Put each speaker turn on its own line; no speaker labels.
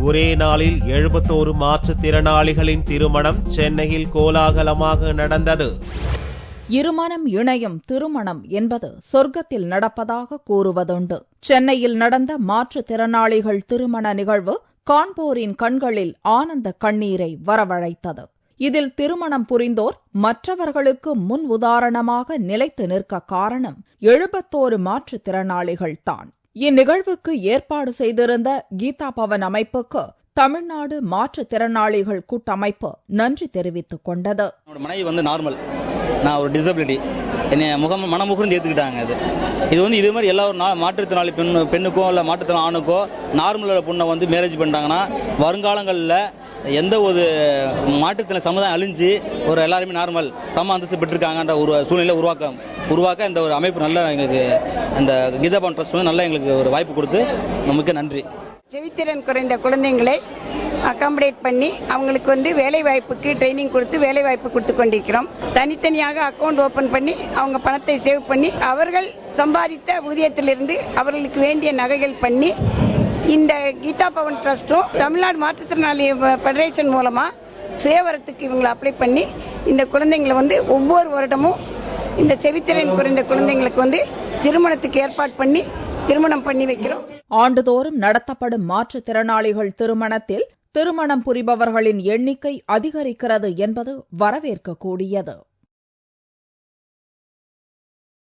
ஒரே நாளில் 71 மாற்றுத்திறனாளிகளின் திருமணம் சென்னையில் கோலாகலமாக நடந்தது.
இருமனம் இணையும் திருமணம் என்பது சொர்க்கத்தில் நடப்பதாக கூறுவதுண்டு. சென்னையில் நடந்த மாற்றுத்திறனாளிகள் திருமண நிகழ்வு காண்போரின் கண்களில் ஆனந்த கண்ணீரை வரவழைத்தது. இதில் திருமணம் புரிந்தோர் மற்றவர்களுக்கு முன் உதாரணமாக நிலைத்து நிற்க காரணம் 71 மாற்றுத்திறனாளிகள்தான். இந்நிகழ்வுக்கு ஏற்பாடு செய்திருந்த கீதா பவன் அமைப்புக்கு தமிழ்நாடு மாற்றுத்திறனாளிகள் கூட்டமைப்பு நன்றி தெரிவித்துக் கொண்டது.
மனைவி நார்மல், நான் ஒரு டிசபிலிட்டி, என்னை மனமுகர்ந்து ஏத்துக்கிட்டாங்க. இது இதே மாதிரி எல்லா மாற்றுத்திறனாளி பெண்ணுக்கோ இல்ல மாற்றுத்திறனாளி ஆணுக்கோ நார்மல் பொண்ணை மேரேஜ் பண்ணிட்டாங்கன்னா வருங்காலங்களில் எந்த ஒரு மாற்றுத்திறனாளி சமுதாயம் அழிஞ்சு ஒரு எல்லாருமே நார்மல் சம அந்தஸ்து பெற்றிருக்காங்கன்ற ஒரு சூழ்நிலை உருவாக்க இந்த ஒரு அமைப்பு நல்லா எங்களுக்கு இந்த கீதா பவன் ட்ரஸ்ட் நல்லா எங்களுக்கு ஒரு வாய்ப்பு கொடுத்து மிக்க நன்றி.
செவித்திறன் குறைந்த குழந்தைங்களை அகாமடேட் பண்ணி அவங்களுக்கு வேலை வாய்ப்புக்கு ட்ரைனிங் கொடுத்து வேலை வாய்ப்பு கொடுத்து கொண்டிருக்கிறோம். தனித்தனியாக அக்கவுண்ட் ஓபன் பண்ணி அவங்க பணத்தை சேவ் பண்ணி அவர்கள் சம்பாதித்த ஊதியத்திலிருந்து அவர்களுக்கு வேண்டிய நகைகள் பண்ணி இந்த கீதா பவன் ட்ரஸ்டும் தமிழ்நாடு மாற்றுத்திறனாளி ஃபெடரேஷன் மூலமா சுயவரத்துக்கு இவங்களை அப்ளை பண்ணி இந்த குழந்தைங்களை ஒவ்வொரு வருடமும் இந்த செவித்திறன் குறைந்த குழந்தைங்களுக்கு திருமணத்துக்கு ஏற்பாடு பண்ணி திருமணம் பண்ணி வைக்கிறோம்.
ஆண்டுதோறும் நடத்தப்படும் மாற்றுத்திறனாளிகள் திருமணத்தில் திருமணம் புரிபவர்களின் எண்ணிக்கை அதிகரிக்கிறது என்பது வரவேற்கக்கூடியது.